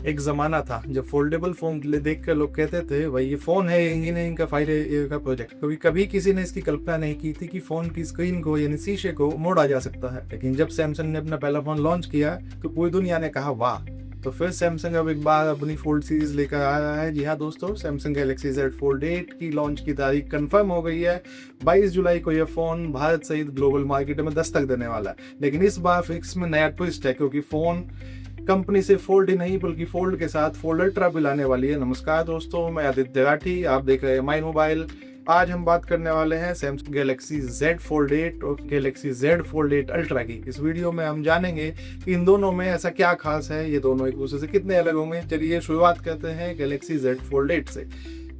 एक ज़माना था जब फोल्डेबल फ़ोन देख कर लोग कहते थे भाई ये फ़ोन है इंजीनियरिंग का फाइल का प्रोजेक्ट। कभी कभी किसी ने इसकी कल्पना नहीं की थी कि फ़ोन की स्क्रीन को यानी शीशे को मोड़ा जा सकता है। लेकिन जब सैमसंग ने अपना पहला फ़ोन लॉन्च किया तो पूरी दुनिया ने कहा वाह। तो फिर सैमसंग अब एक बार अपनी फोल्ड सीरीज लेकर आ रहा है। जी हाँ दोस्तों, सैमसंग गैलेक्सी Z Fold 8 की लॉन्च की तारीख कंफर्म हो गई है। 22 जुलाई को यह फ़ोन भारत सहित ग्लोबल मार्केट में दस्तक देने वाला है। लेकिन इस बार फिक्स में नया ट्विस्ट है, क्योंकि फ़ोन कंपनी से फोल्ड ही नहीं बल्कि फोल्ड के साथ फोल्ड अल्ट्रा भी लाने वाली है। नमस्कार दोस्तों, मैं आदित्य राठी, आप देख रहे हैं माई मोबाइल। आज हम बात करने वाले हैं सैमसंग गैलेक्सी Z Fold 8 और गैलेक्सी Z Fold 8 अल्ट्रा की। इस वीडियो में हम जानेंगे कि इन दोनों में ऐसा क्या खास है, ये दोनों एक दूसरे से कितने अलग होंगे। चलिए शुरुआत करते हैं गैलेक्सी Z Fold 8 से।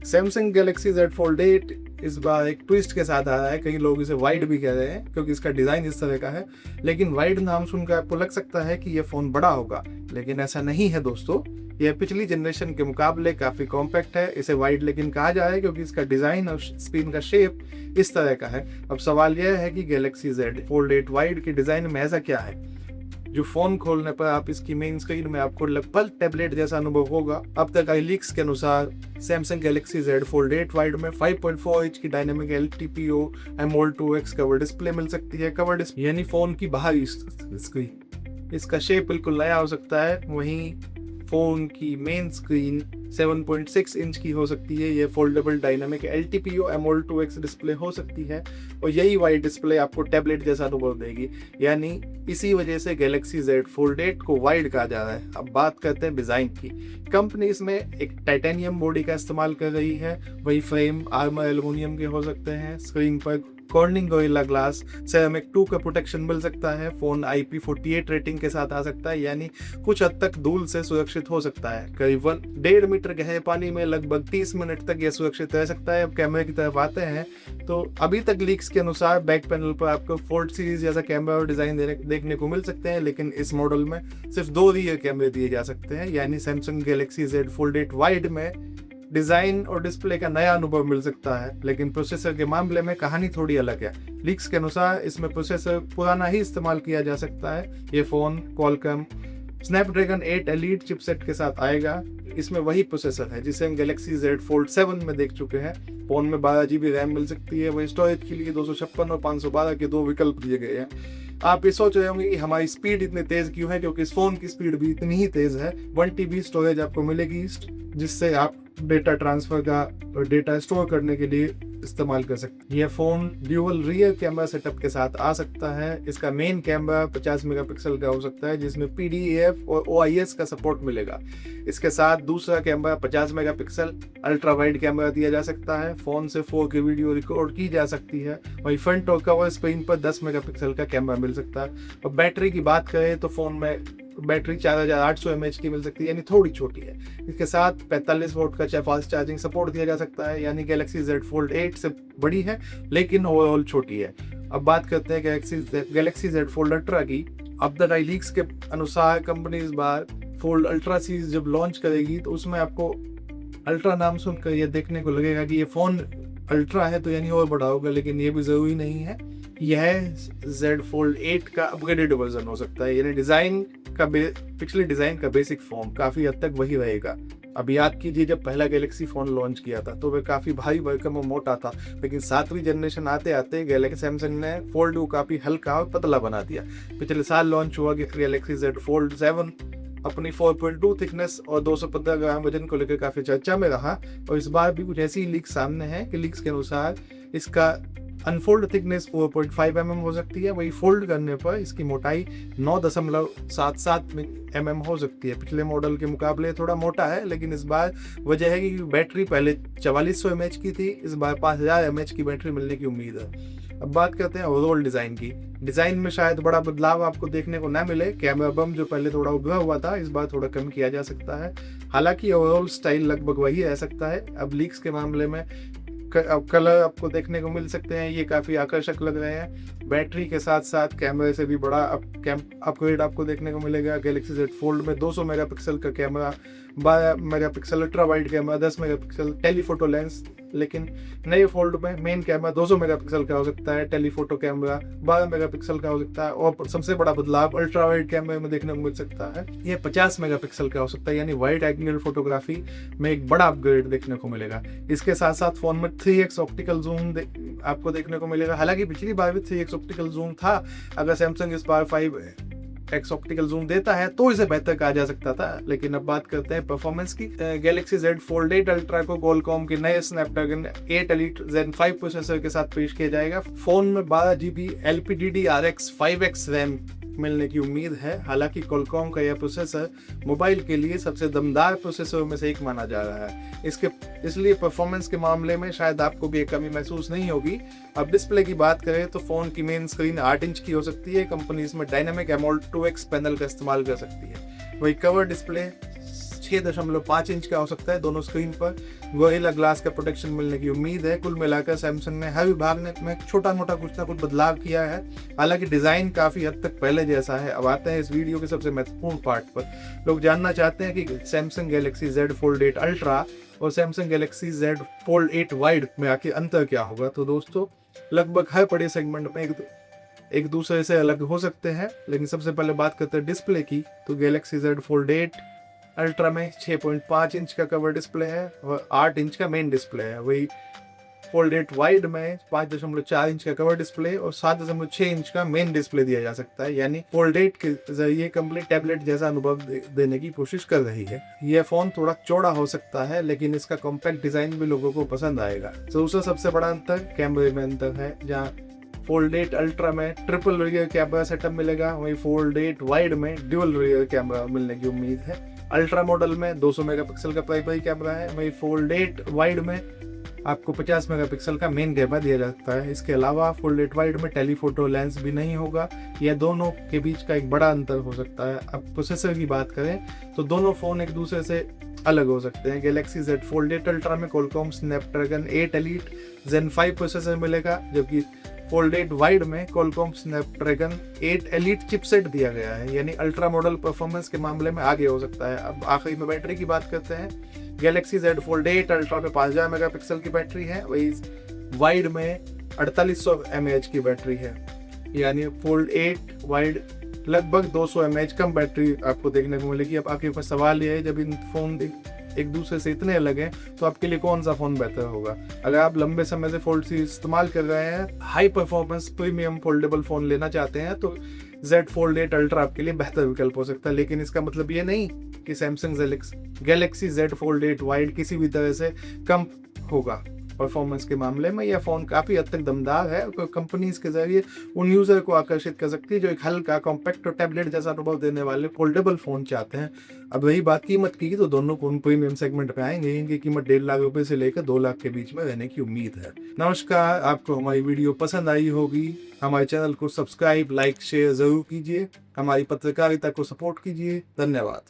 सैमसंग गैलेक्सी Z Fold 8 इस बार एक ट्विस्ट के साथ आ रहा है। कई लोग इसे वाइड भी कह रहे हैं क्योंकि इसका डिज़ाइन इस तरह का है। लेकिन वाइड नाम सुनकर आपको लग सकता है कि यह फ़ोन बड़ा होगा, लेकिन ऐसा नहीं है दोस्तों। यह पिछली जनरेशन के मुकाबले काफ़ी कॉम्पैक्ट है। इसे वाइड लेकिन कहा जाए है क्योंकि इसका डिज़ाइन और स्क्रीन का शेप इस तरह का है। अब सवाल यह है कि गैलेक्सी Z Fold 8 वाइड के डिज़ाइन में ऐसा क्या है जो फ़ोन खोलने पर आप इसकी मेन स्क्रीन में आपको लगभग टैबलेट जैसा अनुभव होगा। अब तक आई लीक्स के अनुसार Samsung Galaxy Z Fold 8 wide में 5.4 इंच की dynamic LTPO AMOLED 2X cover display मिल सकती है। कवर डिस्प्ले यानी फ़ोन की बाहरी स्क्रीन, इसका शेप बिल्कुल नया हो सकता है। वहीं फ़ोन की मेन स्क्रीन 7.6 इंच की हो सकती है। ये foldable dynamic LTPO AMOLED 2X display हो सकती है और यही वाइड डिस्प्ले आपको टैबलेट जैसा अनुभव देगी। यानी इसी वजह से गैलेक्सी Z Fold 8 को वाइड कहा जा रहा है। अब बात करते हैं डिज़ाइन की। कंपनी इसमें एक टाइटेनियम बॉडी का इस्तेमाल कर रही है। वही फ्रेम आर्मर एल्युमिनियम के हो सकते हैं। स्क्रीन पर कॉर्निंग गोरिल्ला ग्लास सेरामिक 2 का प्रोटेक्शन मिल सकता है। फ़ोन IP48 रेटिंग के साथ आ सकता है, यानी कुछ हद तक धूल से सुरक्षित हो सकता है। करीबन 1.5 मीटर गहरे पानी में लगभग 30 मिनट तक यह सुरक्षित रह सकता है। अब कैमरे की तरफ आते हैं तो अभी तक लीक्स के अनुसार बैक पैनल पर आपको फोल्ड सीरीज जैसा कैमरा और डिज़ाइन देखने को मिल सकते हैं। लेकिन इस मॉडल में सिर्फ 2 रियर कैमरे दिए जा सकते हैं। यानी Samsung Galaxy Z Fold 8 wide में डिज़ाइन और डिस्प्ले का नया अनुभव मिल सकता है। लेकिन प्रोसेसर के मामले में कहानी थोड़ी अलग है। लीक्स के अनुसार इसमें प्रोसेसर पुराना ही इस्तेमाल किया जा सकता है। ये phone Qualcomm Snapdragon 8 elite chipset के साथ आएगा। इसमें वही प्रोसेसर है जिसे हम गैलेक्सी Z Fold 7 में देख चुके हैं। फ़ोन में 12 GB रैम मिल सकती है। वही स्टोरेज के लिए 256 और 512 के 2 विकल्प दिए गए हैं। आप ये सोच रहे होंगे कि हमारी स्पीड इतनी तेज़ क्यों है, क्योंकि इस फ़ोन की स्पीड भी इतनी ही तेज़ है। 1 TB स्टोरेज आपको मिलेगी, जिससे आप डेटा ट्रांसफ़र का और डेटा स्टोर करने के लिए इस्तेमाल कर सकते हैं। यह phone dual rear camera setup के साथ आ सकता है। इसका मेन कैमरा 50 मेगापिक्सल का हो सकता है, जिसमें PDAF और OIS का सपोर्ट मिलेगा। इसके साथ दूसरा camera 50 megapixel ultra wide camera दिया जा सकता है। फ़ोन से 4K वीडियो रिकॉर्ड की जा सकती है। वहीं फ्रंट और कवर स्क्रीन पर 10 मेगापिक्सल का कैमरा मिल सकता है। और बैटरी की बात करें तो फ़ोन में बैटरी 4800 mAh की मिल सकती है, यानी थोड़ी छोटी है। इसके साथ 45 वोल्ट का फास्ट चार्जिंग सपोर्ट दिया जा सकता है। यानी गैलेक्सी Z Fold 8 से बड़ी है लेकिन ओवरऑल छोटी है। अब बात करते हैं गैलेक्सी Z Fold अल्ट्रा की। अब द लीक्स के अनुसार कंपनी इस बार फोल्ड अल्ट्रा सीरीज जब लॉन्च करेगी तो उसमें आपको अल्ट्रा नाम सुनकर यह देखने को लगेगा कि ये फ़ोन अल्ट्रा है तो यानी और बड़ा होगा, लेकिन ये भी ज़रूरी नहीं है। यह Z Fold 8 का अपग्रेडेड वर्जन हो सकता है। यानी डिज़ाइन का पिछले डिज़ाइन का बेसिक फॉर्म काफ़ी हद तक वही रहेगा। अब याद कीजिए जब पहला गैलेक्सी फ़ोन लॉन्च किया था तो वह काफ़ी भारी भरकम और मोटा था। लेकिन 7वीं जनरेशन आते आते गैलेक्सी सैमसंग ने फोल्ड को काफ़ी हल्का और पतला बना दिया। पिछले साल लॉन्च हुआ कि गैलेक्सी Z Fold 7 अपनी 4.2 थिकनेस और 215 ग्राम वजन को लेकर काफ़ी चर्चा में रहा। और इस बार भी कुछ ऐसी लीक्स सामने हैं कि लीक्स के अनुसार इसका अनफोल्ड थिकनेस 4.5 mm हो सकती है। वही फोल्ड करने पर इसकी मोटाई 9.77 mm हो सकती है। पिछले मॉडल के मुकाबले थोड़ा मोटा है, लेकिन इस बार वजह है कि बैटरी पहले 4400 mAh की थी, इस बार 5000 mAh की बैटरी मिलने की उम्मीद है। अब बात करते हैं ओवरऑल डिज़ाइन की। डिज़ाइन में शायद बड़ा बदलाव आपको देखने को ना मिले। कैमरा बम जो पहले थोड़ा उभरा हुआ था इस बार थोड़ा कम किया जा सकता है। हालांकि ओवरऑल स्टाइल लगभग वही रह सकता है। अब लीक्स के मामले में अब कलर आपको देखने को मिल सकते हैं, ये काफ़ी आकर्षक लग रहे हैं। बैटरी के साथ साथ कैमरे से भी बड़ा अपग्रेड आपको देखने को मिलेगा। गैलेक्सी Z Fold में 200 मेगापिक्सल का camera, 12 megapixel ultra wide camera, 10 megapixel telephoto lens. लेकिन नए फोल्ड में मेन कैमरा 200 मेगापिक्सल का हो सकता है, टेलीफोटो कैमरा 12 मेगापिक्सल का हो सकता है, और सबसे बड़ा बदलाव अल्ट्रा वाइड कैमरे में देखने को मिल सकता है, ये 50 मेगापिक्सल का हो सकता है, यानी वाइड एंगल फोटोग्राफी में एक बड़ा अपग्रेड देखने को मिलेगा। इसके साथ साथ फोन में 3x ऑप्टिकल जूम आपको देखने को मिलेगा। हालांकि पिछली बार भी 3x ऑप्टिकल जूम था, अगर सैमसंग इस बार 5x ऑप्टिकल जूम देता है तो इसे बेहतर कहा जा सकता था। लेकिन अब बात करते हैं परफॉर्मेंस की। गैलेक्सी Z Fold 8 अल्ट्रा को क्वालकॉम के नए स्नैपड्रैगन 8 एलीट Zen 5 प्रोसेसर के साथ पेश किया जाएगा। फोन में 12GB LPDDR5 5x रैम मिलने की उम्मीद है। हालांकि क्वालकॉम का यह प्रोसेसर मोबाइल के लिए सबसे दमदार प्रोसेसरों में से एक माना जा रहा है। इसलिए परफॉर्मेंस के मामले में शायद आपको भी एक कमी महसूस नहीं होगी। अब डिस्प्ले की बात करें तो फोन की मेन स्क्रीन 8 इंच की हो सकती है। कंपनी इसमें डायनामिक एमोलेड 2x पैनल का इस्तेमाल कर सकती है। वही कवर डिस्प्ले 6.5 इंच का हो सकता है। दोनों स्क्रीन पर गोरिल्ला ग्लास का प्रोटेक्शन मिलने की उम्मीद है। कुल मिलाकर सैमसंग ने हर विभाग में छोटा मोटा कुछ ना कुछ बदलाव किया है। हालांकि डिजाइन काफी हद तक पहले जैसा है। अब आते हैं इस वीडियो के सबसे महत्वपूर्ण पार्ट पर। लोग जानना चाहते हैं कि Samsung Galaxy Z Fold 8 ultra और Samsung Galaxy Z Fold 8 wide में आखिर अंतर क्या होगा। तो दोस्तों, लगभग हर बड़े सेगमेंट में एक दूसरे से अलग हो सकते हैं। लेकिन सबसे पहले बात करते हैं डिस्प्ले की, तो गैलेक्सी Z Fold 8 अल्ट्रा में 6.5 इंच का कवर डिस्प्ले है और 8 इंच का मेन डिस्प्ले है। वही Fold 8 वाइड में 5.4 इंच का कवर डिस्प्ले और 7.6 इंच का मेन डिस्प्ले दिया जा सकता है। यानी Fold 8 के जरिए कंप्लीट टैबलेट जैसा अनुभव देने की कोशिश कर रही है। यह फोन थोड़ा चौड़ा हो सकता है, लेकिन इसका कॉम्पैक्ट डिजाइन भी लोगों को पसंद आएगा। दूसरा सबसे बड़ा अंतर कैमरे में अंतर है, जहाँ Fold 8 अल्ट्रा में ट्रिपल रियर कैमरा सेटअप मिलेगा, वहीं Fold 8 वाइड में ड्यूल रियर कैमरा मिलने की उम्मीद है। अल्ट्रा मॉडल में 200 मेगापिक्सल का प्राइमरी कैमरा है, वहीं Fold 8 वाइड में आपको 50 मेगापिक्सल का मेन कैमरा दिया जाता है। इसके अलावा Fold 8 वाइड में टेलीफोटो लेंस भी नहीं होगा। यह दोनों के बीच का एक बड़ा अंतर हो सकता है। अब प्रोसेसर की बात करें तो दोनों फोन एक दूसरे से अलग हो सकते हैं। गैलेक्सी Z Fold 8 अल्ट्रा में Qualcomm Snapdragon 8 elite Zen 5 processor मिलेगा, जबकि Fold 8 वाइड में क्वालकॉम स्नैपड्रैगन 8 एलीट चिपसेट दिया गया है, यानी अल्ट्रा मॉडल परफॉर्मेंस के मामले में आगे हो सकता है। अब आखिरी में बैटरी की बात करते हैं। गैलेक्सी Z Fold 8 अल्ट्रा में 5000 मेगापिक्सल की बैटरी है, वही वाइड में 4800 mAh की बैटरी है। यानी Fold 8 वाइड लगभग 200 mAh कम बैटरी आपको देखने को मिलेगी। अब आपके पास सवाल यह है, जब इन फोन एक दूसरे से इतने अलग हैं तो आपके लिए कौन सा फोन बेहतर होगा। अगर आप लंबे समय से फोल्ड सी इस्तेमाल कर रहे हैं, high performance premium foldable phone लेना चाहते हैं, तो Z Fold 8 अल्ट्रा आपके लिए बेहतर विकल्प हो सकता है। लेकिन इसका मतलब ये नहीं कि Samsung Galaxy Z Fold 8 wide किसी भी तरह से कम होगा परफॉर्मेंस के मामले में। यह फोन काफी हद तक दमदार है और कंपनी इसके जरिए उन यूजर को आकर्षित कर सकती है जो एक हल्का कॉम्पैक्ट और टैबलेट जैसा अनुभव देने वाले फोल्डेबल फोन चाहते हैं। अब रही बात कीमत की, तो दोनों फोन प्रीमियम सेगमेंट पे आएंगे। इनकी कीमत 1.5 लाख रुपए से लेकर 2 लाख के बीच में रहने की उम्मीद है। नमस्कार, आपको हमारी वीडियो पसंद आई होगी। हमारे चैनल को सब्सक्राइब, लाइक, शेयर जरूर कीजिए। हमारी पत्रकारिता को सपोर्ट कीजिए। धन्यवाद।